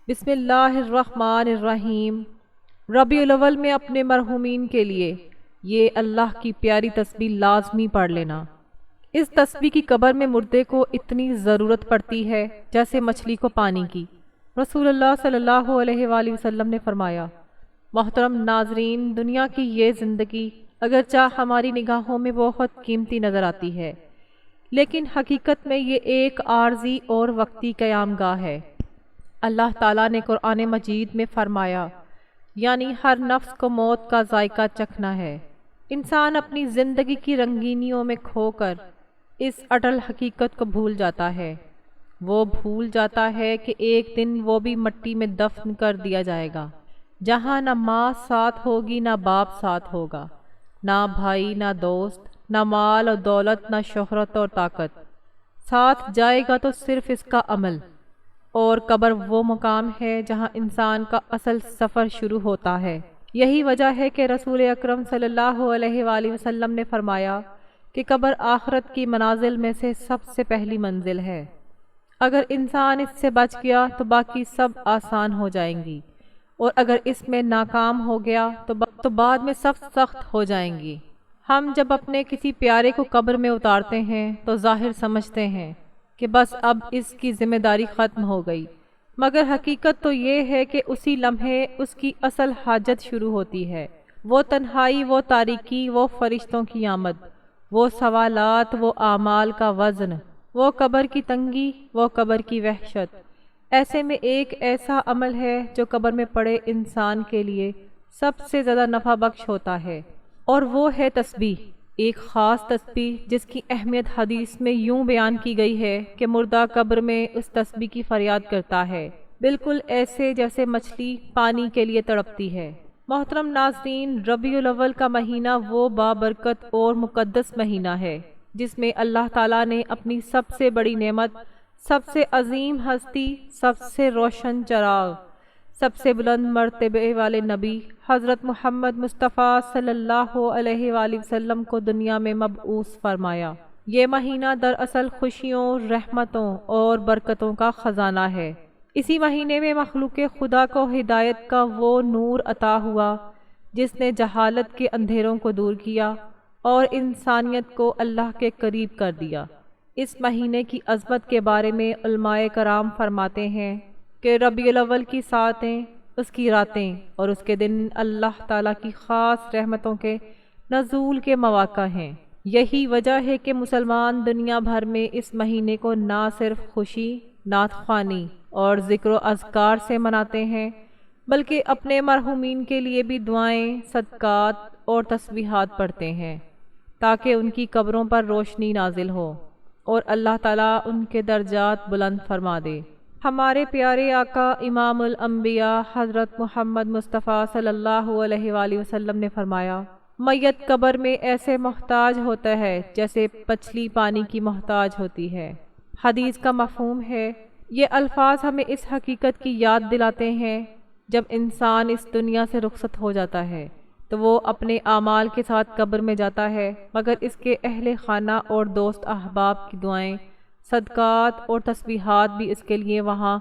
بسم اللہ الرحمن الرحیم۔ ربیع الاول میں اپنے مرحومین کے لیے یہ اللہ کی پیاری تسبیح لازمی پڑھ لینا۔ اس تسبیح کی قبر میں مردے کو اتنی ضرورت پڑتی ہے جیسے مچھلی کو پانی کی۔ رسول اللہ صلی اللہ علیہ وآلہ وسلم نے فرمایا، محترم ناظرین، دنیا کی یہ زندگی اگرچہ ہماری نگاہوں میں بہت قیمتی نظر آتی ہے، لیکن حقیقت میں یہ ایک عارضی اور وقتی قیام گاہ ہے۔ اللہ تعالیٰ نے قرآن مجید میں فرمایا، یعنی ہر نفس کو موت کا ذائقہ چکھنا ہے۔ انسان اپنی زندگی کی رنگینیوں میں کھو کر اس اٹل حقیقت کو بھول جاتا ہے۔ وہ بھول جاتا ہے کہ ایک دن وہ بھی مٹی میں دفن کر دیا جائے گا، جہاں نہ ماں ساتھ ہوگی، نہ باپ ساتھ ہوگا، نہ بھائی، نہ دوست، نہ مال اور دولت، نہ شہرت اور طاقت۔ ساتھ جائے گا تو صرف اس کا عمل۔ اور قبر وہ مقام ہے جہاں انسان کا اصل سفر شروع ہوتا ہے۔ یہی وجہ ہے کہ رسول اکرم صلی اللہ علیہ وآلہ وسلم نے فرمایا کہ قبر آخرت کی منازل میں سے سب سے پہلی منزل ہے۔ اگر انسان اس سے بچ گیا تو باقی سب آسان ہو جائیں گی، اور اگر اس میں ناکام ہو گیا تو بعد میں سب سخت ہو جائیں گی۔ ہم جب اپنے کسی پیارے کو قبر میں اتارتے ہیں تو ظاہر سمجھتے ہیں کہ بس اب اس کی ذمہ داری ختم ہو گئی، مگر حقیقت تو یہ ہے کہ اسی لمحے اس کی اصل حاجت شروع ہوتی ہے۔ وہ تنہائی، وہ تاریکی، وہ فرشتوں کی آمد، وہ سوالات، وہ اعمال کا وزن، وہ قبر کی تنگی، وہ قبر کی وحشت۔ ایسے میں ایک ایسا عمل ہے جو قبر میں پڑے انسان کے لیے سب سے زیادہ نفع بخش ہوتا ہے، اور وہ ہے تسبیح۔ ایک خاص تسبیح جس کی اہمیت حدیث میں یوں بیان کی گئی ہے کہ مردہ قبر میں اس تسبیح کی فریاد کرتا ہے، بالکل ایسے جیسے مچھلی پانی کے لیے تڑپتی ہے۔ محترم ناظرین، ربیع الاول کا مہینہ وہ بابرکت اور مقدس مہینہ ہے جس میں اللہ تعالیٰ نے اپنی سب سے بڑی نعمت، سب سے عظیم ہستی، سب سے روشن چراغ، سب سے بلند مرتبے والے نبی حضرت محمد مصطفیٰ صلی اللہ علیہ وآلہ وسلم کو دنیا میں مبعوث فرمایا۔ یہ مہینہ دراصل خوشیوں، رحمتوں اور برکتوں کا خزانہ ہے۔ اسی مہینے میں مخلوق خدا کو ہدایت کا وہ نور عطا ہوا جس نے جہالت کے اندھیروں کو دور کیا اور انسانیت کو اللہ کے قریب کر دیا۔ اس مہینے کی عظمت کے بارے میں علماء کرام فرماتے ہیں کہ ربیع الاول کی ساعتیں، اس کی راتیں اور اس کے دن اللہ تعالیٰ کی خاص رحمتوں کے نزول کے مواقع ہیں۔ یہی وجہ ہے کہ مسلمان دنیا بھر میں اس مہینے کو نہ صرف خوشی، نعت خوانی اور ذکر و اذکار سے مناتے ہیں، بلکہ اپنے مرحومین کے لیے بھی دعائیں، صدقات اور تسبیحات پڑھتے ہیں تاکہ ان کی قبروں پر روشنی نازل ہو اور اللہ تعالیٰ ان کے درجات بلند فرما دے۔ ہمارے پیارے آقا امام الانبیاء حضرت محمد مصطفیٰ صلی اللہ علیہ وآلہ وسلم نے فرمایا، میت قبر میں ایسے محتاج ہوتا ہے جیسے مچھلی پانی کی محتاج ہوتی ہے۔ حدیث کا مفہوم ہے، یہ الفاظ ہمیں اس حقیقت کی یاد دلاتے ہیں جب انسان اس دنیا سے رخصت ہو جاتا ہے تو وہ اپنے اعمال کے ساتھ قبر میں جاتا ہے، مگر اس کے اہل خانہ اور دوست احباب کی دعائیں، صدقات اور تسبیحات بھی اس کے لیے وہاں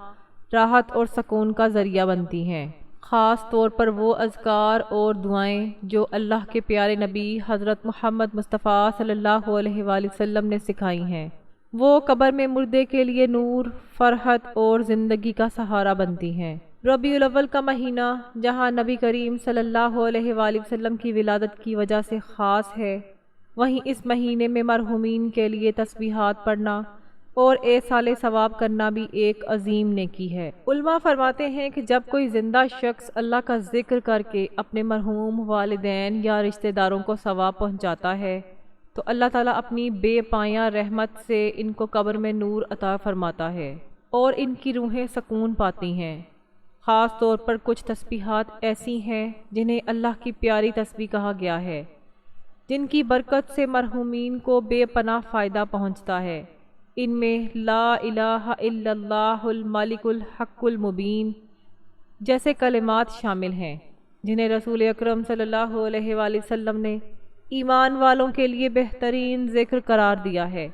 راحت اور سکون کا ذریعہ بنتی ہیں۔ خاص طور پر وہ اذکار اور دعائیں جو اللہ کے پیارے نبی حضرت محمد مصطفیٰ صلی اللہ علیہ وآلہ وسلم نے سکھائی ہیں، وہ قبر میں مردے کے لیے نور، فرحت اور زندگی کا سہارا بنتی ہیں۔ ربیع الاول کا مہینہ جہاں نبی کریم صلی اللہ علیہ وآلہ وسلم کی ولادت کی وجہ سے خاص ہے، وہیں اس مہینے میں مرحومین کے لیے تسبیحات پڑھنا اور ایصال ثواب کرنا بھی ایک عظیم نیکی ہے۔ علماء فرماتے ہیں کہ جب کوئی زندہ شخص اللہ کا ذکر کر کے اپنے مرحوم والدین یا رشتہ داروں کو ثواب پہنچاتا ہے تو اللہ تعالیٰ اپنی بے پایاں رحمت سے ان کو قبر میں نور عطا فرماتا ہے اور ان کی روحیں سکون پاتی ہیں۔ خاص طور پر کچھ تسبیحات ایسی ہیں جنہیں اللہ کی پیاری تسبیح کہا گیا ہے، جن کی برکت سے مرحومین کو بے پناہ فائدہ پہنچتا ہے۔ ان میں لا الہ الا اللہ الملک الحق المبین جیسے کلمات شامل ہیں، جنہیں رسول اکرم صلی اللہ علیہ وآلہ وسلم نے ایمان والوں کے لیے بہترین ذکر قرار دیا ہے۔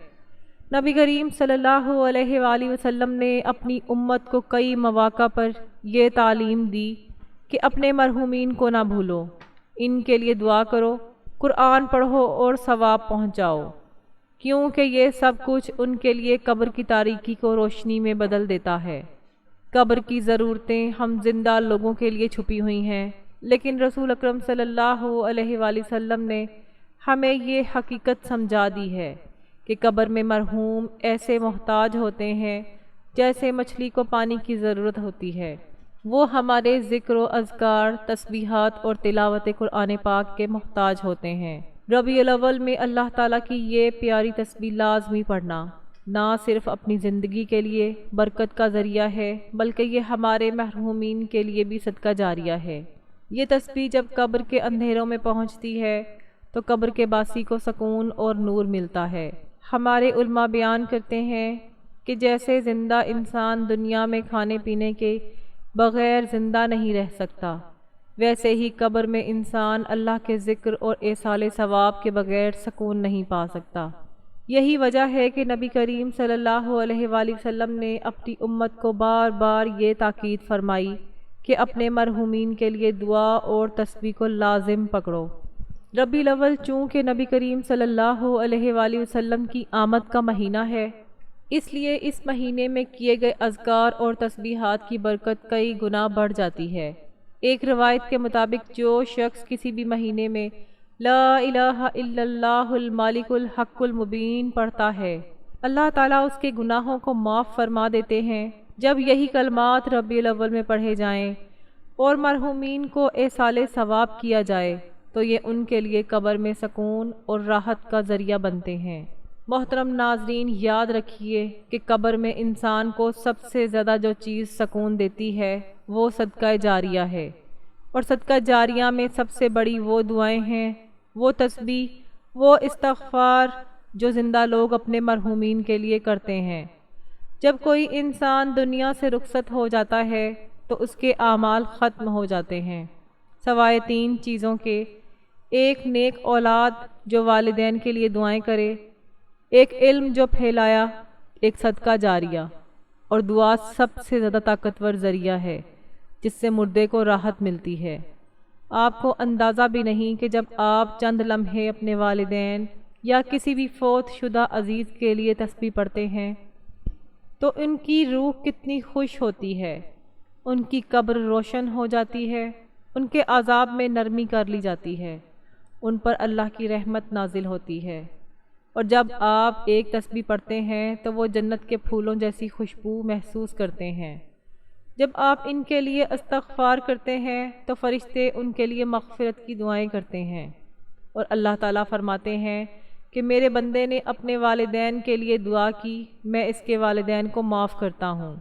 نبی کریم صلی اللہ علیہ وآلہ وسلم نے اپنی امت کو کئی مواقع پر یہ تعلیم دی کہ اپنے مرحومین کو نہ بھولو، ان کے لیے دعا کرو، قرآن پڑھو اور ثواب پہنچاؤ، کیونکہ یہ سب کچھ ان کے لیے قبر کی تاریکی کو روشنی میں بدل دیتا ہے۔ قبر کی ضرورتیں ہم زندہ لوگوں کے لیے چھپی ہوئی ہیں، لیکن رسول اکرم صلی اللہ علیہ وآلہ وسلم نے ہمیں یہ حقیقت سمجھا دی ہے کہ قبر میں مرحوم ایسے محتاج ہوتے ہیں جیسے مچھلی کو پانی کی ضرورت ہوتی ہے۔ وہ ہمارے ذکر و اذکار، تسبیحات اور تلاوت قرآن پاک کے محتاج ہوتے ہیں۔ ربیع الاول میں اللہ تعالیٰ کی یہ پیاری تسبیح لازمی پڑھنا نہ صرف اپنی زندگی کے لیے برکت کا ذریعہ ہے، بلکہ یہ ہمارے مرحومین کے لیے بھی صدقہ جاریہ ہے۔ یہ تسبیح جب قبر کے اندھیروں میں پہنچتی ہے تو قبر کے باسی کو سکون اور نور ملتا ہے۔ ہمارے علماء بیان کرتے ہیں کہ جیسے زندہ انسان دنیا میں کھانے پینے کے بغیر زندہ نہیں رہ سکتا، ویسے ہی قبر میں انسان اللہ کے ذکر اور ایصال ثواب کے بغیر سکون نہیں پا سکتا۔ یہی وجہ ہے کہ نبی کریم صلی اللہ علیہ وآلہ وسلم نے اپنی امت کو بار بار یہ تاکید فرمائی کہ اپنے مرحومین کے لیے دعا اور تسبیح کو لازم پکڑو۔ ربیع الاول چونکہ نبی کریم صلی اللہ علیہ وآلہ وسلم کی آمد کا مہینہ ہے، اس لیے اس مہینے میں کیے گئے اذکار اور تسبیحات کی برکت کئی گنا بڑھ جاتی ہے۔ ایک روایت کے مطابق جو شخص کسی بھی مہینے میں لا الہ الا اللہ المالک الحق المبین پڑھتا ہے، اللہ تعالیٰ اس کے گناہوں کو معاف فرما دیتے ہیں۔ جب یہی کلمات ربیع الاول میں پڑھے جائیں اور مرحومین کو ایصال ثواب کیا جائے تو یہ ان کے لیے قبر میں سکون اور راحت کا ذریعہ بنتے ہیں۔ محترم ناظرین، یاد رکھیے کہ قبر میں انسان کو سب سے زیادہ جو چیز سکون دیتی ہے وہ صدقہ جاریہ ہے، اور صدقہ جاریہ میں سب سے بڑی وہ دعائیں ہیں، وہ تسبیح، وہ استغفار جو زندہ لوگ اپنے مرحومین کے لیے کرتے ہیں۔ جب کوئی انسان دنیا سے رخصت ہو جاتا ہے تو اس کے اعمال ختم ہو جاتے ہیں، سوائے تین چیزوں کے: ایک نیک اولاد جو والدین کے لیے دعائیں کرے، ایک علم جو پھیلایا، ایک صدقہ جاریہ۔ اور دعا سب سے زیادہ طاقتور ذریعہ ہے جس سے مردے کو راحت ملتی ہے۔ آپ کو اندازہ بھی نہیں کہ جب آپ چند لمحے اپنے والدین یا کسی بھی فوت شدہ عزیز کے لیے تسبیح پڑھتے ہیں تو ان کی روح کتنی خوش ہوتی ہے، ان کی قبر روشن ہو جاتی ہے، ان کے عذاب میں نرمی کر لی جاتی ہے، ان پر اللہ کی رحمت نازل ہوتی ہے۔ اور جب آپ ایک تسبیح پڑھتے ہیں تو وہ جنت کے پھولوں جیسی خوشبو محسوس کرتے ہیں۔ جب آپ ان کے لیے استغفار کرتے ہیں تو فرشتے ان کے لیے مغفرت کی دعائیں کرتے ہیں، اور اللہ تعالیٰ فرماتے ہیں کہ میرے بندے نے اپنے والدین کے لیے دعا کی، میں اس کے والدین کو معاف کرتا ہوں،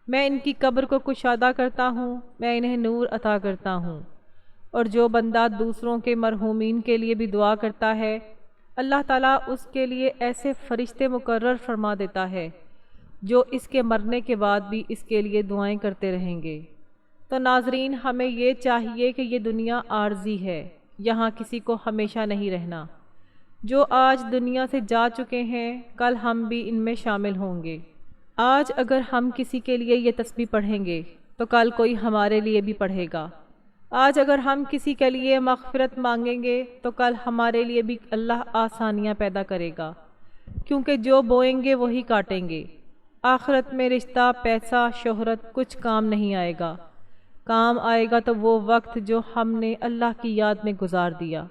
میں ان کی قبر کو کشادہ کرتا ہوں، میں انہیں نور عطا کرتا ہوں۔ اور جو بندہ دوسروں کے مرحومین کے لیے بھی دعا کرتا ہے، اللہ تعالیٰ اس کے لیے ایسے فرشتے مقرر فرما دیتا ہے جو اس کے مرنے کے بعد بھی اس کے لیے دعائیں کرتے رہیں گے۔ تو ناظرین، ہمیں یہ چاہیے کہ یہ دنیا عارضی ہے، یہاں کسی کو ہمیشہ نہیں رہنا۔ جو آج دنیا سے جا چکے ہیں کل ہم بھی ان میں شامل ہوں گے۔ آج اگر ہم کسی کے لیے یہ تسبیح پڑھیں گے تو کل کوئی ہمارے لیے بھی پڑھے گا۔ آج اگر ہم کسی کے لیے مغفرت مانگیں گے تو کل ہمارے لیے بھی اللہ آسانیاں پیدا کرے گا، کیونکہ جو بوئیں گے وہی کاٹیں گے۔ آخرت میں رشتہ، پیسہ، شہرت کچھ کام نہیں آئے گا۔ کام آئے گا تو وہ وقت جو ہم نے اللہ کی یاد میں گزار دیا،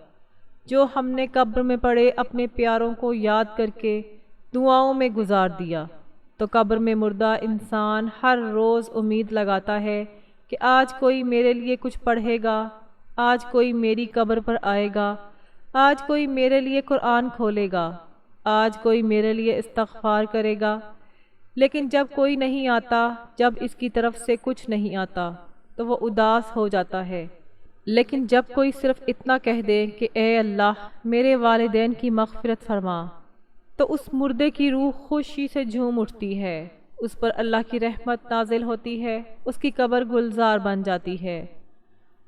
جو ہم نے قبر میں پڑے اپنے پیاروں کو یاد کر کے دعاؤں میں گزار دیا۔ تو قبر میں مردہ انسان ہر روز امید لگاتا ہے کہ آج کوئی میرے لیے کچھ پڑھے گا، آج کوئی میری قبر پر آئے گا، آج کوئی میرے لیے قرآن کھولے گا، آج کوئی میرے لیے استغفار کرے گا۔ لیکن جب کوئی نہیں آتا، جب اس کی طرف سے کچھ نہیں آتا تو وہ اداس ہو جاتا ہے۔ لیکن جب کوئی صرف اتنا کہہ دے کہ اے اللہ میرے والدین کی مغفرت فرما، تو اس مردے کی روح خوشی سے جھوم اٹھتی ہے، اس پر اللہ کی رحمت نازل ہوتی ہے، اس کی قبر گلزار بن جاتی ہے۔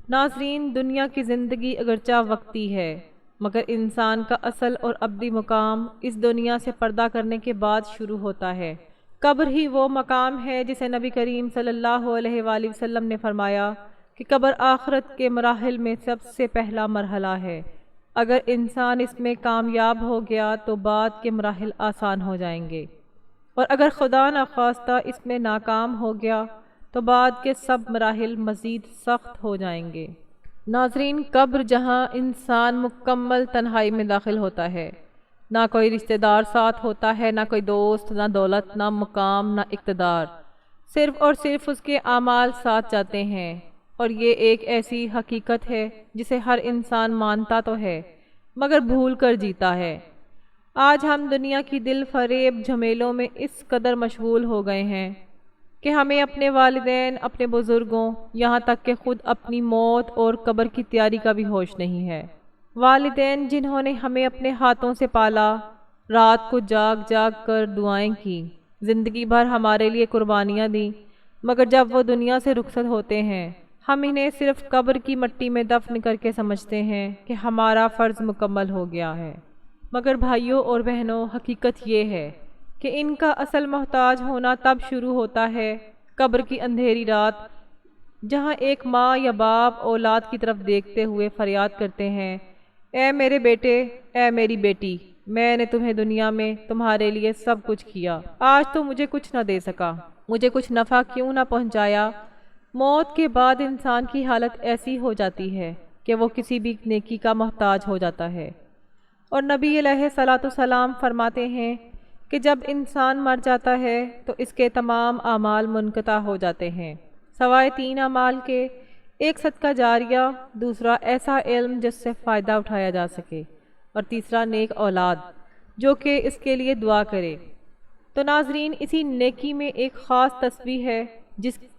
ناظرین، دنیا کی زندگی اگرچہ وقتی ہے، مگر انسان کا اصل اور ابدی مقام اس دنیا سے پردہ کرنے کے بعد شروع ہوتا ہے۔ قبر ہی وہ مقام ہے جسے نبی کریم صلی اللہ علیہ وآلہ وسلم نے فرمایا کہ قبر آخرت کے مراحل میں سب سے پہلا مرحلہ ہے۔ اگر انسان اس میں کامیاب ہو گیا تو بعد کے مراحل آسان ہو جائیں گے، اور اگر خدا نخواستہ اس میں ناکام ہو گیا تو بعد کے سب مراحل مزید سخت ہو جائیں گے۔ ناظرین، قبر جہاں انسان مکمل تنہائی میں داخل ہوتا ہے، نہ کوئی رشتہ دار ساتھ ہوتا ہے، نہ کوئی دوست، نہ دولت، نہ مقام، نہ اقتدار، صرف اور صرف اس کے اعمال ساتھ جاتے ہیں۔ اور یہ ایک ایسی حقیقت ہے جسے ہر انسان مانتا تو ہے مگر بھول کر جیتا ہے۔ آج ہم دنیا کی دل فریب جھمیلوں میں اس قدر مشغول ہو گئے ہیں کہ ہمیں اپنے والدین، اپنے بزرگوں، یہاں تک کہ خود اپنی موت اور قبر کی تیاری کا بھی ہوش نہیں ہے۔ والدین جنہوں نے ہمیں اپنے ہاتھوں سے پالا، رات کو جاگ جاگ کر دعائیں کی، زندگی بھر ہمارے لیے قربانیاں دیں، مگر جب وہ دنیا سے رخصت ہوتے ہیں ہم انہیں صرف قبر کی مٹی میں دفن کر کے سمجھتے ہیں کہ ہمارا فرض مکمل ہو گیا ہے۔ مگر بھائیوں اور بہنوں، حقیقت یہ ہے کہ ان کا اصل محتاج ہونا تب شروع ہوتا ہے قبر کی اندھیری رات، جہاں ایک ماں یا باپ اولاد کی طرف دیکھتے ہوئے فریاد کرتے ہیں، اے میرے بیٹے، اے میری بیٹی، میں نے تمہیں دنیا میں تمہارے لیے سب کچھ کیا، آج تو مجھے کچھ نہ دے سکا، مجھے کچھ نفع کیوں نہ پہنچایا۔ موت کے بعد انسان کی حالت ایسی ہو جاتی ہے کہ وہ کسی بھی نیکی کا محتاج ہو جاتا ہے، اور نبی علیہ الصلوۃ والسلام فرماتے ہیں کہ جب انسان مر جاتا ہے تو اس کے تمام اعمال منقطع ہو جاتے ہیں سوائے 3 اعمال کے، ایک صدقہ جاریہ، دوسرا ایسا علم جس سے فائدہ اٹھایا جا سکے، اور تیسرا نیک اولاد جو کہ اس کے لیے دعا کرے۔ تو ناظرین، اسی نیکی میں ایک خاص تسبیح ہے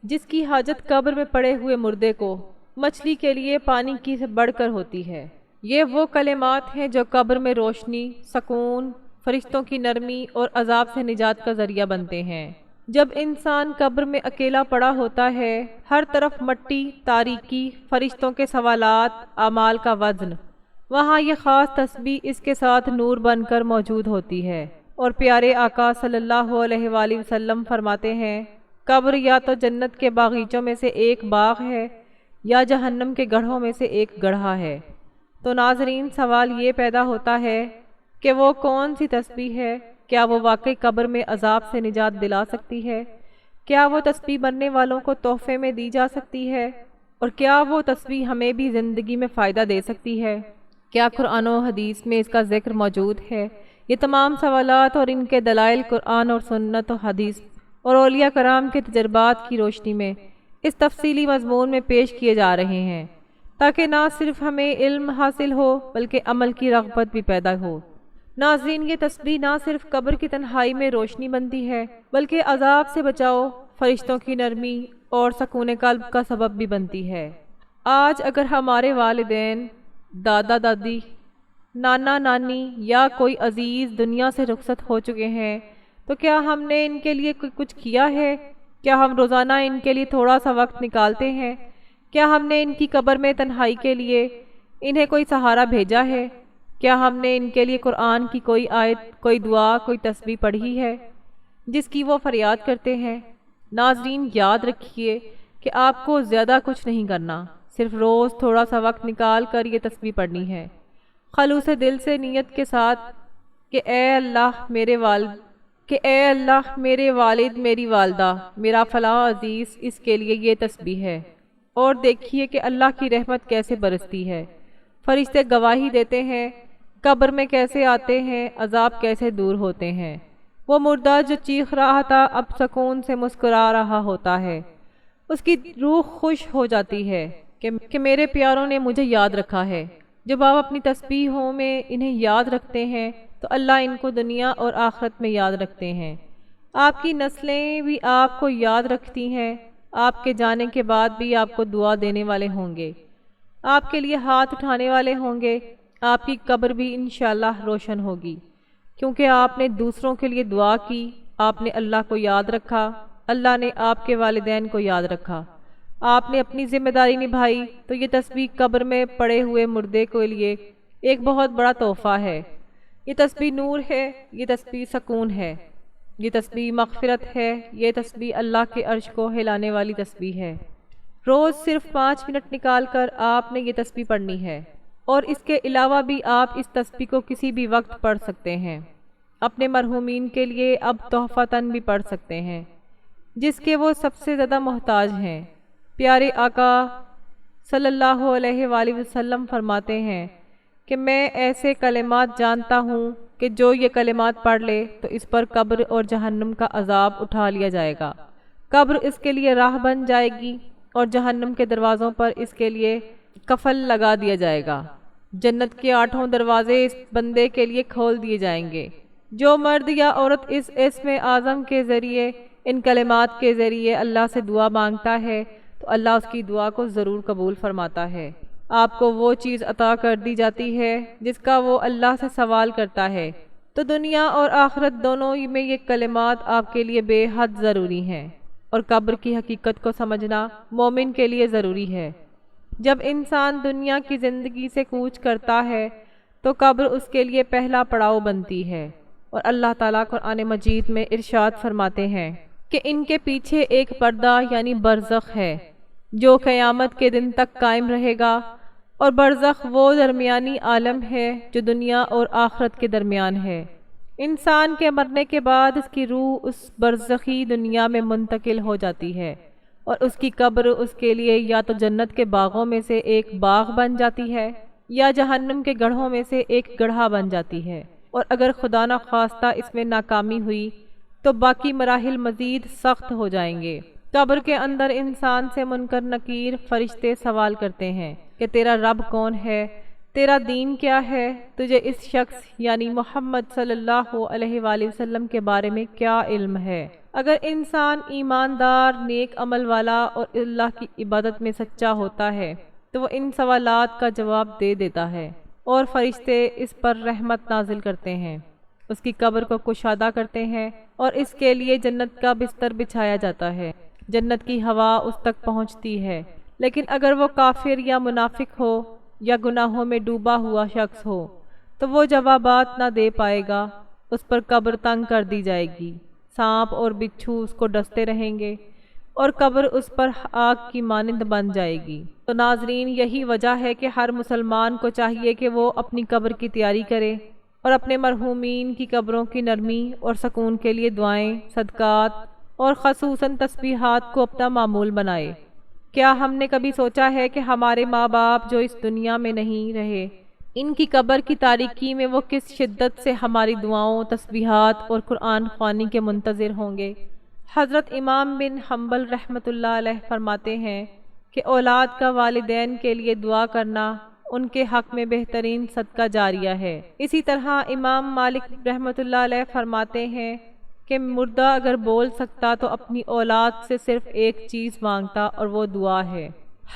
جس کی حاجت قبر میں پڑے ہوئے مردے کو مچھلی کے لیے پانی کی سے بڑھ کر ہوتی ہے۔ یہ وہ کلمات ہیں جو قبر میں روشنی، سکون، فرشتوں کی نرمی اور عذاب سے نجات کا ذریعہ بنتے ہیں۔ جب انسان قبر میں اکیلا پڑا ہوتا ہے، ہر طرف مٹی، تاریکی، فرشتوں کے سوالات، اعمال کا وزن، وہاں یہ خاص تسبیح اس کے ساتھ نور بن کر موجود ہوتی ہے۔ اور پیارے آقا صلی اللہ علیہ وآلہ وسلم فرماتے ہیں، قبر یا تو جنت کے باغیچوں میں سے ایک باغ ہے یا جہنم کے گڑھوں میں سے ایک گڑھا ہے۔ تو ناظرین، سوال یہ پیدا ہوتا ہے کہ وہ کون سی تسبیح ہے؟ کیا وہ واقعی قبر میں عذاب سے نجات دلا سکتی ہے؟ کیا وہ تسبیح مرنے والوں کو تحفے میں دی جا سکتی ہے؟ اور کیا وہ تسبیح ہمیں بھی زندگی میں فائدہ دے سکتی ہے؟ کیا قرآن و حدیث میں اس کا ذکر موجود ہے؟ یہ تمام سوالات اور ان کے دلائل قرآن اور سنت و حدیث اور اولیاء کرام کے تجربات کی روشنی میں اس تفصیلی مضمون میں پیش کیے جا رہے ہیں، تاکہ نہ صرف ہمیں علم حاصل ہو بلکہ عمل کی رغبت بھی پیدا ہو۔ ناظرین، یہ تسبیح نہ صرف قبر کی تنہائی میں روشنی بنتی ہے بلکہ عذاب سے بچاؤ، فرشتوں کی نرمی اور سکون قلب کا سبب بھی بنتی ہے۔ آج اگر ہمارے والدین، دادا دادی، نانا نانی یا کوئی عزیز دنیا سے رخصت ہو چکے ہیں تو کیا ہم نے ان کے لیے کچھ کیا ہے؟ کیا ہم روزانہ ان کے لیے تھوڑا سا وقت نکالتے ہیں؟ کیا ہم نے ان کی قبر میں تنہائی کے لیے انہیں کوئی سہارا بھیجا ہے؟ کیا ہم نے ان کے لیے قرآن کی کوئی آیت، کوئی دعا، کوئی تسبیح پڑھی ہے جس کی وہ فریاد کرتے ہیں؟ ناظرین، یاد رکھیے کہ آپ کو زیادہ کچھ نہیں کرنا، صرف روز تھوڑا سا وقت نکال کر یہ تسبیح پڑھنی ہے، خلوص دل سے نیت کے ساتھ کہ اے اللہ میرے والد، میری والدہ، میرا فلاں عزیز، اس کے لیے یہ تسبیح ہے۔ اور دیکھیے کہ اللہ کی رحمت کیسے برستی ہے، فرشتے گواہی دیتے ہیں، قبر میں کیسے آتے ہیں، عذاب کیسے دور ہوتے ہیں۔ وہ مردہ جو چیخ رہا تھا اب سکون سے مسکرا رہا ہوتا ہے، اس کی روح خوش ہو جاتی ہے کہ میرے پیاروں نے مجھے یاد رکھا ہے۔ جب آپ اپنی تسبیحوں میں انہیں یاد رکھتے ہیں تو اللہ ان کو دنیا اور آخرت میں یاد رکھتے ہیں۔ آپ کی نسلیں بھی آپ کو یاد رکھتی ہیں، آپ کے جانے کے بعد بھی آپ کو دعا دینے والے ہوں گے، آپ کے لیے ہاتھ اٹھانے والے ہوں گے، آپ کی قبر بھی انشاءاللہ روشن ہوگی، کیونکہ آپ نے دوسروں کے لیے دعا کی، آپ نے اللہ کو یاد رکھا، اللہ نے آپ کے والدین کو یاد رکھا، آپ نے اپنی ذمہ داری نبھائی۔ تو یہ تسبیح قبر میں پڑے ہوئے مردے کے لیے ایک بہت بڑا تحفہ ہے، یہ تسبیح نور ہے، یہ تسبیح سکون ہے۔ یہ تسبیح مغفرت ہے، یہ تسبیح اللہ کے عرش کو ہلانے والی تسبیح ہے۔ روز صرف 5 منٹ نکال کر آپ نے یہ تسبیح پڑھنی ہے، اور اس کے علاوہ بھی آپ اس تسبیح کو کسی بھی وقت پڑھ سکتے ہیں۔ اپنے مرحومین کے لیے اب تحفتاً بھی پڑھ سکتے ہیں، جس کے وہ سب سے زیادہ محتاج ہیں۔ پیارے آقا صلی اللہ علیہ وآلہ وسلم فرماتے ہیں کہ میں ایسے کلمات جانتا ہوں کہ جو یہ کلمات پڑھ لے تو اس پر قبر اور جہنم کا عذاب اٹھا لیا جائے گا۔ قبر اس کے لیے راہ بن جائے گی اور جہنم کے دروازوں پر اس کے لیے قفل لگا دیا جائے گا۔ جنت کے 8 دروازے اس بندے کے لیے کھول دیے جائیں گے۔ جو مرد یا عورت اس اسم اعظم کے ذریعے، ان کلمات کے ذریعے اللہ سے دعا مانگتا ہے تو اللہ اس کی دعا کو ضرور قبول فرماتا ہے۔ آپ کو وہ چیز عطا کر دی جاتی ہے جس کا وہ اللہ سے سوال کرتا ہے۔ تو دنیا اور آخرت دونوں میں یہ کلمات آپ کے لیے بے حد ضروری ہیں، اور قبر کی حقیقت کو سمجھنا مومن کے لیے ضروری ہے۔ جب انسان دنیا کی زندگی سے کوچ کرتا ہے تو قبر اس کے لیے پہلا پڑاؤ بنتی ہے، اور اللہ تعالیٰ قرآن مجید میں ارشاد فرماتے ہیں کہ ان کے پیچھے ایک پردہ یعنی برزخ ہے جو قیامت کے دن تک قائم رہے گا، اور برزخ وہ درمیانی عالم ہے جو دنیا اور آخرت کے درمیان ہے۔ انسان کے مرنے کے بعد اس کی روح اس برزخی دنیا میں منتقل ہو جاتی ہے، اور اس کی قبر اس کے لیے یا تو جنت کے باغوں میں سے ایک باغ بن جاتی ہے یا جہنم کے گڑھوں میں سے ایک گڑھا بن جاتی ہے، اور اگر خدا نہ خواستہ اس میں ناکامی ہوئی تو باقی مراحل مزید سخت ہو جائیں گے۔ قبر کے اندر انسان سے منکر نکیر فرشتے سوال کرتے ہیں کہ تیرا رب کون ہے، تیرا دین کیا ہے، تجھے اس شخص یعنی محمد صلی اللہ علیہ وآلہ وسلم کے بارے میں کیا علم ہے۔ اگر انسان ایماندار، نیک عمل والا اور اللہ کی عبادت میں سچا ہوتا ہے تو وہ ان سوالات کا جواب دے دیتا ہے، اور فرشتے اس پر رحمت نازل کرتے ہیں، اس کی قبر کو کشادہ کرتے ہیں، اور اس کے لیے جنت کا بستر بچھایا جاتا ہے۔ جنت کی ہوا اس تک پہنچتی ہے، لیکن اگر وہ کافر یا منافق ہو یا گناہوں میں ڈوبا ہوا شخص ہو تو وہ جوابات نہ دے پائے گا۔ اس پر قبر تنگ کر دی جائے گی، سانپ اور بچھو اس کو ڈستے رہیں گے، اور قبر اس پر آگ کی مانند بن جائے گی۔ تو ناظرین، یہی وجہ ہے کہ ہر مسلمان کو چاہیے کہ وہ اپنی قبر کی تیاری کرے اور اپنے مرحومین کی قبروں کی نرمی اور سکون کے لیے دعائیں، صدقات اور خصوصاً تسبیحات کو اپنا معمول بنائے۔ کیا ہم نے کبھی سوچا ہے کہ ہمارے ماں باپ جو اس دنیا میں نہیں رہے، ان کی قبر کی تاریکی میں وہ کس شدت سے ہماری دعاؤں، تسبیحات اور قرآن خوانی کے منتظر ہوں گے؟ حضرت امام بن حنبل رحمۃ اللہ علیہ فرماتے ہیں کہ اولاد کا والدین کے لیے دعا کرنا ان کے حق میں بہترین صدقہ جاریہ ہے۔ اسی طرح امام مالک رحمۃ اللہ علیہ فرماتے ہیں کہ مردہ اگر بول سکتا تو اپنی اولاد سے صرف ایک چیز مانگتا، اور وہ دعا ہے۔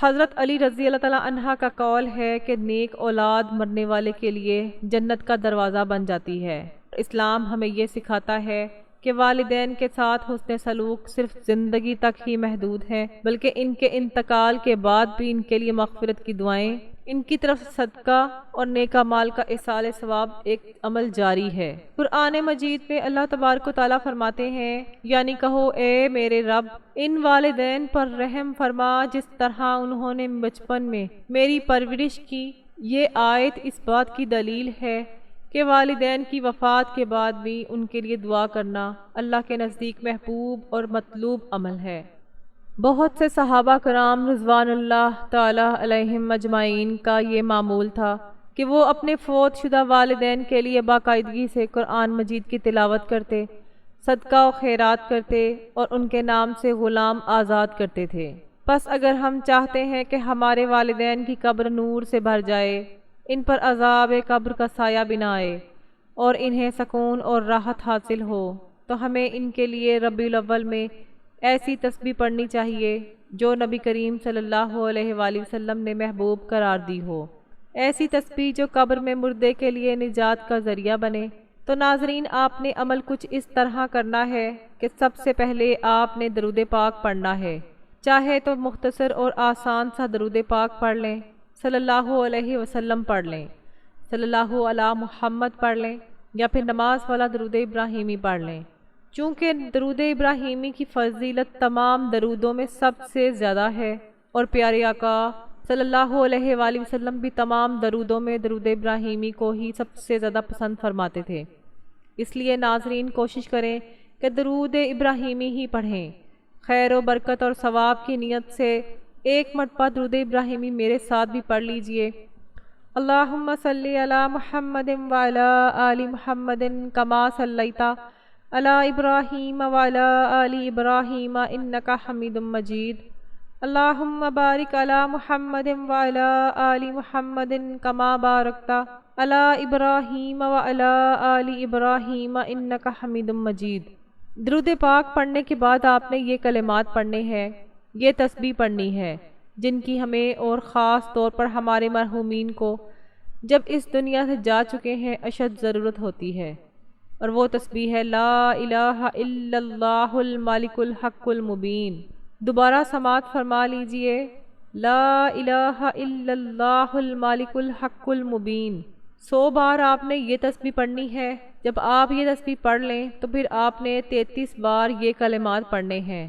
حضرت علی رضی اللہ تعالیٰ عنہ کا قول ہے کہ نیک اولاد مرنے والے کے لیے جنت کا دروازہ بن جاتی ہے۔ اسلام ہمیں یہ سکھاتا ہے کہ والدین کے ساتھ حسن سلوک صرف زندگی تک ہی محدود ہے، بلکہ ان کے انتقال کے بعد بھی ان کے لیے مغفرت کی دعائیں، ان کی طرف صدقہ اور نیکا مال کا ایصال ثواب ایک عمل جاری ہے۔ قرآن مجید میں اللہ تبارک و تعالیٰ فرماتے ہیں، یعنی کہو اے میرے رب، ان والدین پر رحم فرما جس طرح انہوں نے بچپن میں میری پرورش کی۔ یہ آیت اس بات کی دلیل ہے کہ والدین کی وفات کے بعد بھی ان کے لیے دعا کرنا اللہ کے نزدیک محبوب اور مطلوب عمل ہے۔ بہت سے صحابہ کرام رضوان اللہ تعالی علیہم اجمعین کا یہ معمول تھا کہ وہ اپنے فوت شدہ والدین کے لیے باقاعدگی سے قرآن مجید کی تلاوت کرتے، صدقہ و خیرات کرتے اور ان کے نام سے غلام آزاد کرتے تھے۔ پس اگر ہم چاہتے ہیں کہ ہمارے والدین کی قبر نور سے بھر جائے، ان پر عذاب قبر کا سایہ بنا آئے اور انہیں سکون اور راحت حاصل ہو، تو ہمیں ان کے لیے ربیع الاول میں ایسی تسبیح پڑھنی چاہیے جو نبی کریم صلی اللہ علیہ وآلہ وسلم نے محبوب قرار دی ہو، ایسی تسبیح جو قبر میں مردے کے لیے نجات کا ذریعہ بنے۔ تو ناظرین، آپ نے عمل کچھ اس طرح کرنا ہے کہ سب سے پہلے آپ نے درود پاک پڑھنا ہے، چاہے تو مختصر اور آسان سا درود پاک پڑھ لیں، صلی اللہ علیہ وسلم پڑھ لیں، صلی اللہ علی محمد پڑھ لیں، یا پھر نماز والا درود ابراہیمی پڑھ لیں، چونکہ درود ابراہیمی کی فضیلت تمام درودوں میں سب سے زیادہ ہے اور پیارے آقا صلی اللہ علیہ وآلہ وسلم بھی تمام درودوں میں درود ابراہیمی کو ہی سب سے زیادہ پسند فرماتے تھے۔ اس لیے ناظرین کوشش کریں کہ درود ابراہیمی ہی پڑھیں۔ خیر و برکت اور ثواب کی نیت سے ایک مرتبہ درود ابراہیمی میرے ساتھ بھی پڑھ لیجئے۔ اللہم صلی علی محمد وعلی آل محمد کما صلیت علی ابراہیم وعلی آل ابراہیم انک حمید مجید۔ اللہم بارک علی محمد وعلی آل محمد کما بارکت علی ابراہیم وعلی آل ابراہیم انک حمید مجید۔ درود پاک پڑھنے کے بعد آپ نے یہ کلمات پڑھنے ہیں، یہ تسبیح پڑھنی ہے، جن کی ہمیں اور خاص طور پر ہمارے مرحومین کو جب اس دنیا سے جا چکے ہیں اشد ضرورت ہوتی ہے، اور وہ تسبیح ہے لا الہ الا اللہ الملک الحق المبین۔ دوبارہ سماعت فرما لیجئے، لا الہ الا اللہ الملک الحق المبین۔ 100 بار آپ نے یہ تسبیح پڑھنی ہے۔ جب آپ یہ تسبیح پڑھ لیں تو پھر آپ نے 33 بار یہ کلمات پڑھنے ہیں،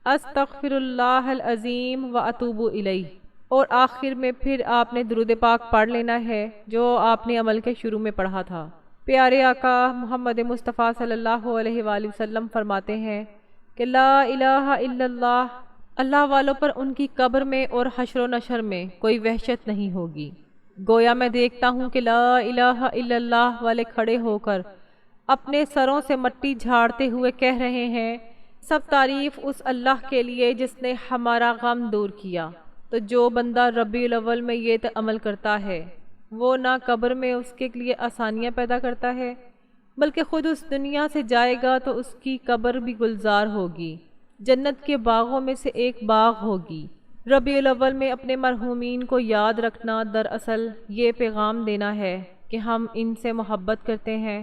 استغفر اللہ العظیم و اتوب الیہ، اور آخر میں پھر آپ نے درود پاک پڑھ لینا ہے جو آپ نے عمل کے شروع میں پڑھا تھا۔ پیارے آقا محمد مصطفیٰ صلی اللہ علیہ وآلہ وسلم فرماتے ہیں کہ لا الہ الا اللہ، اللہ والوں پر ان کی قبر میں اور حشر و نشر میں کوئی وحشت نہیں ہوگی۔ گویا میں دیکھتا ہوں کہ لا الہ الا اللہ والے کھڑے ہو کر اپنے سروں سے مٹی جھاڑتے ہوئے کہہ رہے ہیں، سب تعریف اس اللہ کے لیے جس نے ہمارا غم دور کیا۔ تو جو بندہ ربیع الاول میں یہ عمل کرتا ہے، وہ نہ قبر میں اس کے لیے آسانیاں پیدا کرتا ہے، بلکہ خود اس دنیا سے جائے گا تو اس کی قبر بھی گلزار ہوگی، جنت کے باغوں میں سے ایک باغ ہوگی۔ ربیع الاول میں اپنے مرحومین کو یاد رکھنا دراصل یہ پیغام دینا ہے کہ ہم ان سے محبت کرتے ہیں،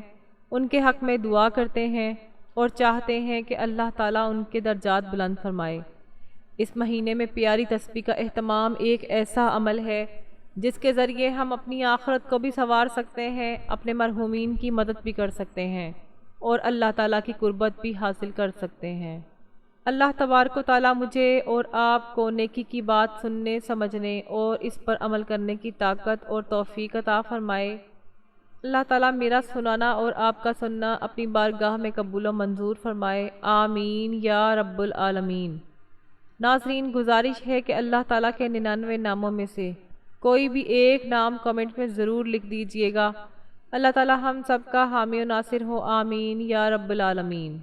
ان کے حق میں دعا کرتے ہیں اور چاہتے ہیں کہ اللہ تعالیٰ ان کے درجات بلند فرمائے۔ اس مہینے میں پیاری تسبیح کا اہتمام ایک ایسا عمل ہے جس کے ذریعے ہم اپنی آخرت کو بھی سنوار سکتے ہیں، اپنے مرحومین کی مدد بھی کر سکتے ہیں اور اللہ تعالیٰ کی قربت بھی حاصل کر سکتے ہیں۔ اللہ تبارک و تعالیٰ مجھے اور آپ کو نیکی کی بات سننے، سمجھنے اور اس پر عمل کرنے کی طاقت اور توفیق عطا فرمائے۔ اللہ تعالیٰ میرا سنانا اور آپ کا سننا اپنی بارگاہ میں قبول و منظور فرمائے، آمین یا رب العالمین۔ ناظرین، گزارش ہے کہ اللہ تعالیٰ کے 99 ناموں میں سے کوئی بھی ایک نام کمنٹ میں ضرور لکھ دیجئے گا۔ اللہ تعالیٰ ہم سب کا حامی و ناصر ہو، آمین یا رب العالمین۔